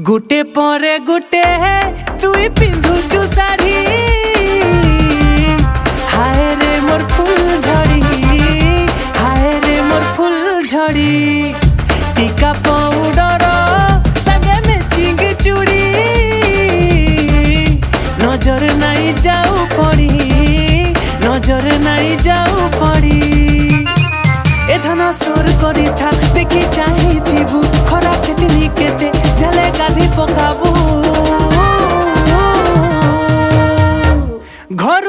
गुटे परे गुटे तुई पिंधुचु साड़ी हाय रे मोर फूल झड़ी हाय रे मोर फूल झड़ी टीका पाउडर संगे मैचिंग चूड़ी नजर नहीं जाऊ पड़ी नजर नहीं जाऊ पड़ी ए धन सोर करी था देखी चाही थीबू खरा खेतनी केते झले गाधी पकाबू घर